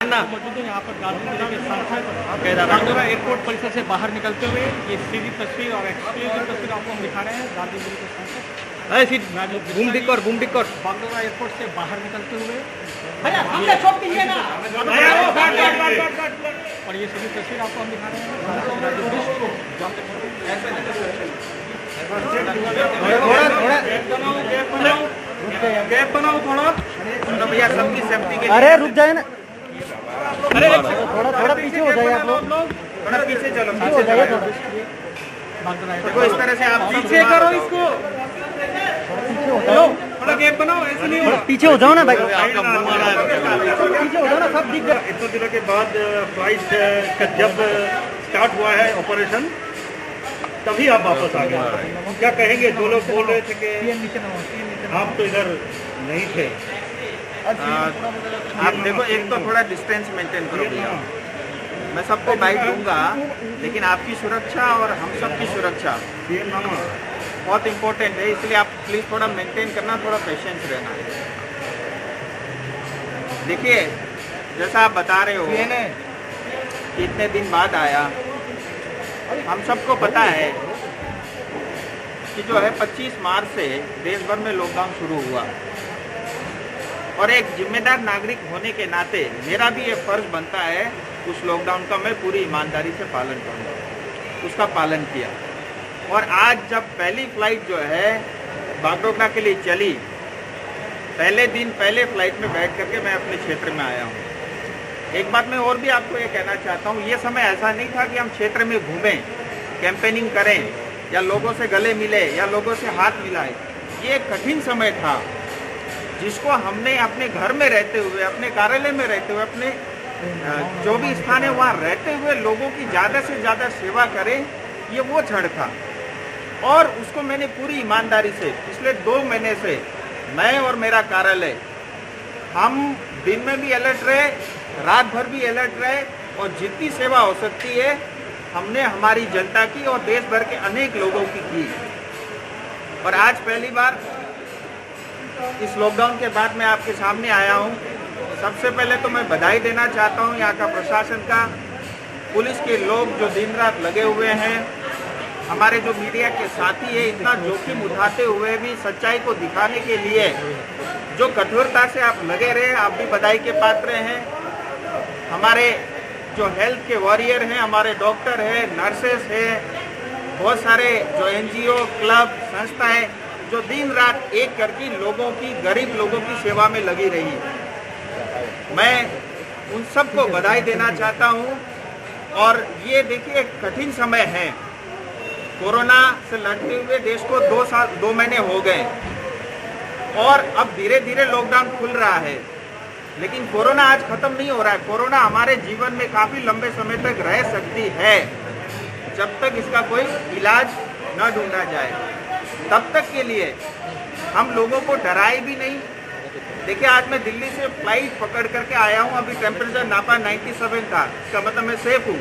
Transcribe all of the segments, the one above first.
ना मौजूद है यहाँ पर गाजीपुर जिले के सांसद बागडोगरा एयरपोर्ट परिसर से बाहर निकलते हुए ये सीधी तस्वीर और एक्सक्लूसिव तस्वीर आपको हम दिखा रहे हैं। गाजीपुर के सांसद बूम टिक कर बागडोगरा एयरपोर्ट से बाहर निकलते हुए और ये सभी तस्वीर आपको हम दिखा रहे हैं। भैया सबकी सेफ्टी के अरे रुक जाए ना, अरे थोड़ा पीछे हो जाए आप लोग, थोड़ा पीछे चलो, पीछे हो जाइए देखो इस तरह से आप पीछे करो इसको, पीछे हो जाओ, थोड़ा गैप बनाओ, ऐसे नहीं होगा। पीछे हो जाओ ना भाई, आपका मुंह आ रहा है। पीछे हो जाओ ना, सब दिख गया। इतने दिनों के बाद फ्लाइट का जब स्टार्ट हुआ है ऑपरेशन, तभी आप वापस आ गए। क्या कहेंगे जो लोग बोल रहे थे कि आप तो इधर नहीं थे? आप देखो, एक तो थोड़ा डिस्टेंस मेंटेन करो भैया। मैं सबको बाइक दूंगा, लेकिन आपकी सुरक्षा और हम सबकी सुरक्षा बहुत इम्पोर्टेंट है, इसलिए आप प्लीज़ थोड़ा मेंटेन करना, थोड़ा पेशेंस रहना। देखिए, जैसा आप बता रहे हो कि इतने दिन बाद आया, हम सबको पता है कि जो है 25 मार्च से देश भर में लॉकडाउन शुरू हुआ और एक जिम्मेदार नागरिक होने के नाते मेरा भी ये फर्ज बनता है उस लॉकडाउन का मैं पूरी ईमानदारी से पालन करूँगा। उसका पालन किया और आज जब पहली फ्लाइट जो है बागडोगरा के लिए चली, पहले दिन पहले फ्लाइट में बैठ करके मैं अपने क्षेत्र में आया हूँ। एक बात मैं और भी आपको ये कहना चाहता हूँ, ये समय ऐसा नहीं था कि हम क्षेत्र में घूमें, कैंपेनिंग करें या लोगों से गले मिले या लोगों से हाथ मिलाए। ये एक कठिन समय था जिसको हमने अपने घर में रहते हुए, अपने कार्यालय में रहते हुए, अपने जो भी स्थान है वहाँ रहते हुए लोगों की ज़्यादा से ज़्यादा सेवा करें, ये वो क्षण था। और उसको मैंने पूरी ईमानदारी से पिछले 2 महीने से मैं और मेरा कार्यालय, हम दिन में भी अलर्ट रहे, रात भर भी अलर्ट रहे और जितनी सेवा हो सकती है हमने हमारी जनता की और देश भर के अनेक लोगों की। और आज पहली बार इस लॉकडाउन के बाद मैं आपके सामने आया हूँ। सबसे पहले तो मैं बधाई देना चाहता हूँ यहाँ का प्रशासन का, पुलिस के लोग जो दिन रात लगे हुए हैं, हमारे जो मीडिया के साथी है इतना जोखिम उठाते हुए भी सच्चाई को दिखाने के लिए जो कठोरता से आप लगे रहे, आप भी बधाई के पात्र हैं। हमारे जो हेल्थ के वॉरियर हैं, हमारे डॉक्टर हैं, नर्सेस हैं, बहुत सारे जो NGO, क्लब, संस्थाएं जो दिन रात एक करके लोगों की, गरीब लोगों की सेवा में लगी रही। मैं उन सबको बधाई देना चाहता हूं। और ये देखिए कठिन समय है, कोरोना से लड़ते हुए देश को 2 महीने हो गए और अब धीरे धीरे लॉकडाउन खुल रहा है, लेकिन कोरोना आज खत्म नहीं हो रहा है। कोरोना हमारे जीवन में काफी लंबे समय तक रह सकती है जब तक इसका कोई इलाज न ढूंढा जाए। तब तक के लिए हम लोगों को डराए भी नहीं। देखिए, आज मैं दिल्ली से फ्लाइट पकड़ करके आया हूँ, अभी टेम्परेचर नापा 97 था, इसका मतलब मैं सेफ हूँ।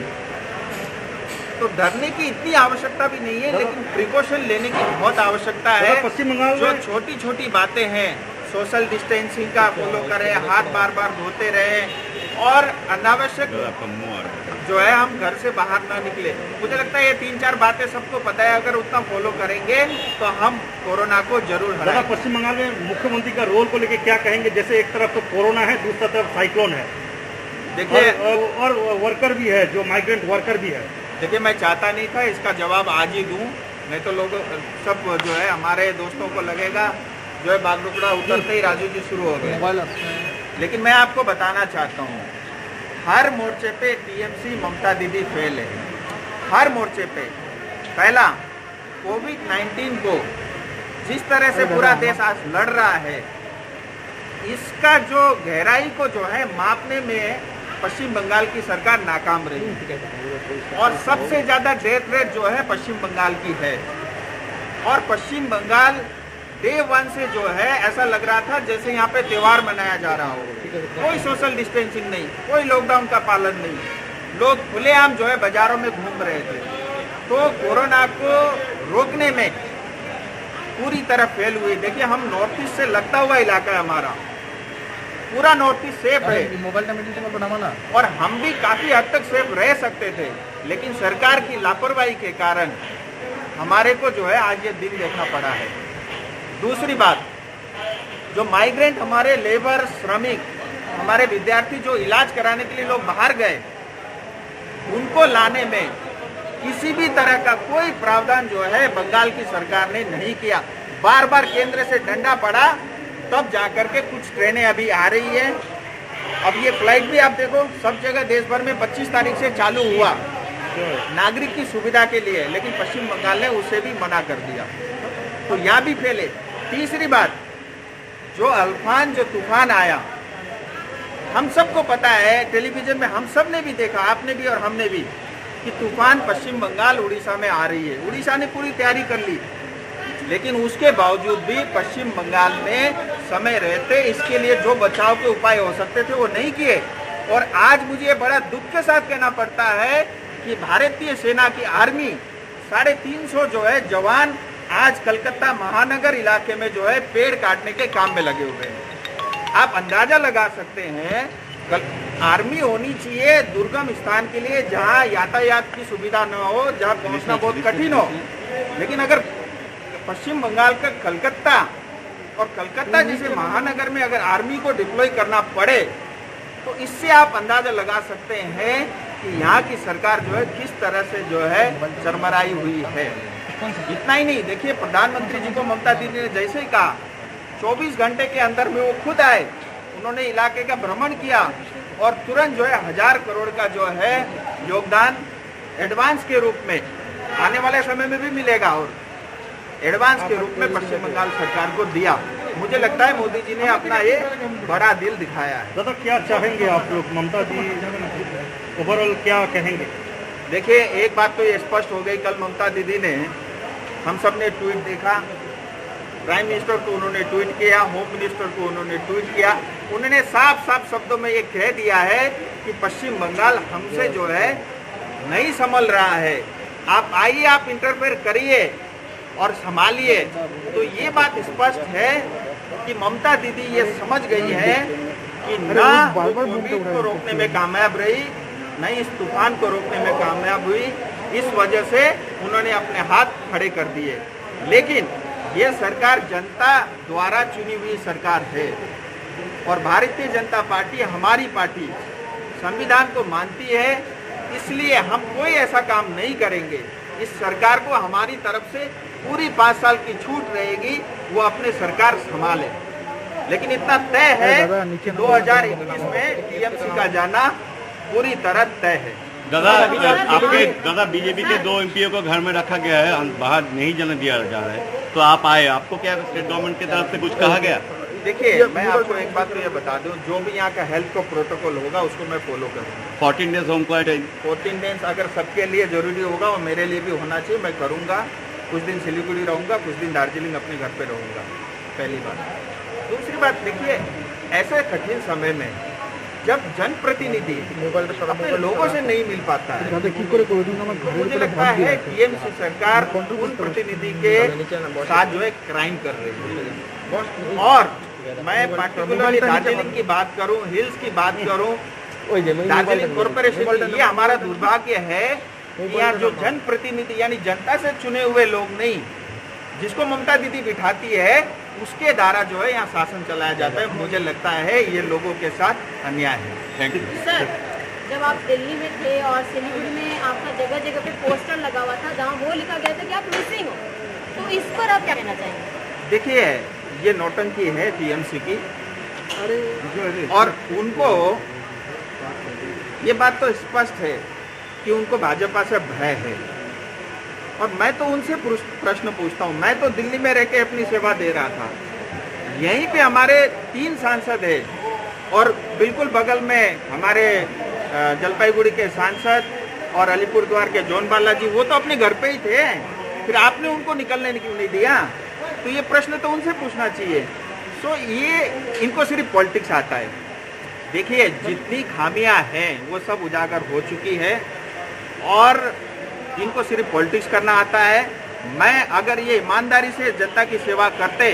तो डरने की इतनी आवश्यकता भी नहीं है, लेकिन प्रिकॉशन लेने की बहुत आवश्यकता है। पश्चिम बंगाल जो छोटी छोटी बातें हैं, सोशल डिस्टेंसिंग का फॉलो करें, हाथ बार बार धोते रहें और अनावश्यक जो है हम घर से बाहर ना निकले। मुझे लगता है ये 3-4 बातें सबको पता है, अगर उतना फॉलो करेंगे तो हम कोरोना को जरूर हराएंगे। पश्चिम बंगाल में मुख्यमंत्री का रोल को लेकर क्या कहेंगे? जैसे एक तरफ तो कोरोना है, दूसरा तरफ साइक्लोन है, देखिए और वर्कर भी है, जो माइग्रेंट वर्कर भी है। देखिए, मैं चाहता नहीं था इसका जवाब आज ही दूं, नहीं तो लोग सब जो है हमारे दोस्तों को लगेगा जो है बागडोगरा उतरते ही राजू जी शुरू हो गए। लेकिन मैं आपको बताना चाहता हूँ, हर मोर्चे पे टीएमसी ममता दीदी फेल है, हर मोर्चे पे। पहला, कोविड-19 को जिस तरह से पूरा देश आज लड़ रहा है, इसका जो गहराई को जो है मापने में पश्चिम बंगाल की सरकार नाकाम रही और सबसे ज्यादा डेथ रेट जो है पश्चिम बंगाल की है। और पश्चिम बंगाल डे 1 से जो है ऐसा लग रहा था जैसे यहाँ पे त्योहार मनाया जा रहा हो। कोई सोशल डिस्टेंसिंग नहीं, कोई लॉकडाउन का पालन नहीं, लोग खुलेआम जो है बाजारों में घूम रहे थे। तो कोरोना को रोकने में पूरी तरह फेल हुई। देखिए, हम नॉर्थ ईस्ट से लगता हुआ इलाका है हमारा, पूरा नॉर्थ ईस्ट सेफ है मोबाइल का बनावा ना। और हम भी काफी हद तक सेफ रह सकते थे, लेकिन सरकार की लापरवाही के कारण हमारे को जो है आज ये दिन देखना पड़ा है। दूसरी बात, जो माइग्रेंट हमारे लेबर, श्रमिक, हमारे विद्यार्थी जो इलाज कराने के लिए लोग बाहर गए, उनको लाने में किसी भी तरह का कोई प्रावधान जो है बंगाल की सरकार ने नहीं किया। बार बार केंद्र से डंडा पड़ा, तब जाकर के कुछ ट्रेनें अभी आ रही है। अब ये फ्लाइट भी आप देखो सब जगह देश भर में 25 तारीख से चालू हुआ नागरिक की सुविधा के लिए, लेकिन पश्चिम बंगाल ने उसे भी मना कर दिया, तो यहाँ भी फैले। तीसरी बात, जो अल्फान जो तूफान आया, हम सबको पता है, टेलीविजन में हम सब ने भी देखा, आपने भी और हमने भी, कि तूफान पश्चिम बंगाल उड़ीसा में आ रही है। उड़ीसा ने पूरी तैयारी कर ली, लेकिन उसके बावजूद भी पश्चिम बंगाल ने समय रहते इसके लिए जो बचाव के उपाय हो सकते थे वो नहीं किए। और आज मुझे बड़ा दुख के साथ कहना पड़ता है कि भारतीय सेना की आर्मी 350 जो है जवान आज कलकत्ता महानगर इलाके में जो है पेड़ काटने के काम में लगे हुए हैं। आप अंदाजा लगा सकते हैं, आर्मी होनी चाहिए दुर्गम स्थान के लिए जहां यातायात की सुविधा न हो, जहां पहुंचना बहुत कठिन हो, लेकिन अगर पश्चिम बंगाल का कलकत्ता और कलकत्ता जैसे महानगर में अगर आर्मी को डिप्लॉय करना पड़े, तो इससे आप अंदाजा लगा सकते हैं कि यहाँ की सरकार जो है किस तरह से जो है चरमराई हुई है। इतना ही नहीं, देखिए प्रधानमंत्री जी को ममता दीदी ने जैसे ही कहा 24 घंटे के अंदर में वो खुद आए, उन्होंने इलाके का भ्रमण किया और तुरंत जो है 1000 करोड़ का जो है योगदान एडवांस के रूप में आने वाले समय में भी मिलेगा और एडवांस के रूप में पश्चिम बंगाल सरकार को दिया। मुझे लगता है मोदी जी ने अपना ये बड़ा दिल दिखाया है। दादा क्या चाहेंगे आप लोग, ममता जी ओवरऑल क्या कहेंगे? देखिए एक बात तो ये स्पष्ट हो गई, कल ममता दीदी ने, हम सब ने ट्वीट देखा, प्राइम मिनिस्टर को उन्होंने ट्वीट किया, होम मिनिस्टर को उन्होंने ट्वीट किया, उन्होंने साफ साफ शब्दों में ये कह दिया है कि पश्चिम बंगाल हमसे जो है नहीं संभल रहा है, आप आइए, आप इंटरफेयर करिए और संभालिए। तो ये बात स्पष्ट है कि ममता दीदी ये समझ गई है कि ना कोविड को रोकने में कामयाब रही, न इस तूफान को रोकने में कामयाब हुई, इस वजह से उन्होंने अपने हाथ खड़े कर दिए। लेकिन ये सरकार जनता द्वारा चुनी हुई सरकार है और भारतीय जनता पार्टी हमारी पार्टी संविधान को मानती है, इसलिए हम कोई ऐसा काम नहीं करेंगे। इस सरकार को हमारी तरफ से पूरी 5 साल की छूट रहेगी, वो अपने सरकार संभाले। लेकिन इतना तय है 2021 में टीएमसी का जाना पूरी तरह तय है। दादा बीजेपी के 2 एमपीओ को घर में रखा गया है, बाहर नहीं जाने दिया जा रहा है, तो आप आए, आपको क्या स्टेट गवर्नमेंट की तरफ से कुछ कहा गया? देखिए मैं आपको एक बात तो ये बता दूं, जो भी यहाँ का हेल्थ का प्रोटोकॉल होगा उसको मैं फॉलो करूँगा। 14 डेज होम क्वारंटाइन, 14 डेज अगर सबके लिए जरूरी होगा और मेरे लिए भी होना चाहिए, मैं करूँगा। कुछ दिन सिलीगुड़ी रहूँगा, कुछ दिन दार्जिलिंग अपने घर पे रहूँगा, पहली बात। दूसरी बात, देखिए ऐसे कठिन समय में जब जनप्रतिनिधि अपने लोगों से नहीं मिल पाता है, मुझे लगता है टीएमसी सरकार उन प्रतिनिधि के साथ जो है क्राइम कर रही है। और मैं पार्टिकुलरली दार्जिलिंग की बात करूं, हिल्स की बात करूं, दार्जिलिंग कॉर्पोरेशन, ये हमारा दुर्भाग्य है कि यहाँ जो जनप्रतिनिधि यानी जनता से चुने हुए लोग नहीं, जिसको ममता दीदी बिठाती है, उसके द्वारा जो है यहाँ शासन चलाया जाता है। मुझे लगता है ये लोगों के साथ अन्याय है। Thank you sir. जब आप दिल्ली में थे और सिलीगुड़ी में आपका जगह जगह पे पोस्टर लगा हुआ था जहाँ वो लिखा गया था कि आप मिसिंग हो, तो इस पर आप क्या कहना चाहेंगे? देखिए ये नौटंकी है टीएमसी की, और उनको ये बात तो स्पष्ट है कि उनको भाजपा से भय है। और मैं तो उनसे प्रश्न पूछता हूँ, मैं तो दिल्ली में रह के अपनी सेवा दे रहा था, यहीं पे हमारे 3 सांसद है और बिल्कुल बगल में हमारे जलपाईगुड़ी के सांसद और अलीपुरद्वार के जॉन बालाजी, वो तो अपने घर पे ही थे, फिर आपने उनको निकलने क्यों नहीं दिया? तो ये प्रश्न तो उनसे पूछना चाहिए। सो ये इनको सिर्फ पॉलिटिक्स आता है। देखिए जितनी खामियां हैं वो सब उजागर हो चुकी है और इनको सिर्फ पॉलिटिक्स करना आता है। मैं अगर ये ईमानदारी से जनता की सेवा करते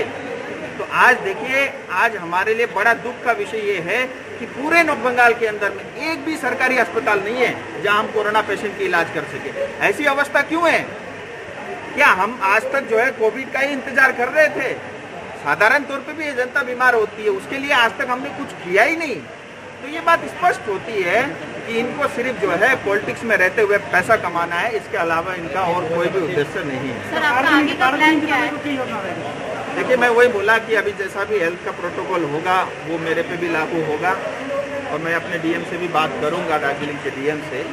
तो आज देखिए, आज हमारे लिए बड़ा दुख का विषय ये है कि पूरे नॉर्थ बंगाल के अंदर में एक भी सरकारी अस्पताल नहीं है जहां हम कोरोना पेशेंट की इलाज कर सके। ऐसी अवस्था क्यों है? क्या हम आज तक जो है कोविड का ही इंतजार कर रहे थे? साधारण तौर पे भी ये जनता बीमार होती है, उसके लिए आज तक हमने कुछ किया ही नहीं। तो ये बात स्पष्ट होती है कि इनको सिर्फ जो है पॉलिटिक्स में रहते हुए पैसा कमाना है, इसके अलावा इनका और कोई भी उद्देश्य नहीं है। सर, आपका आगे का प्लान क्या है? देखिए, मैं वही बोला कि अभी जैसा भी हेल्थ का प्रोटोकॉल होगा वो मेरे पे भी लागू होगा, और मैं अपने डीएम से भी बात करूंगा, दार्जिलिंग के डीएम से।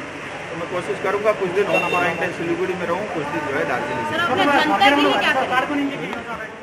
तो मैं कोशिश करूंगा कुछ दिन होम क्वारंटाइन सिलीगुड़ी में रहूं, कुछ दिन जो है दार्जिलिंग। सर, अपने जनता के लिए क्या करें?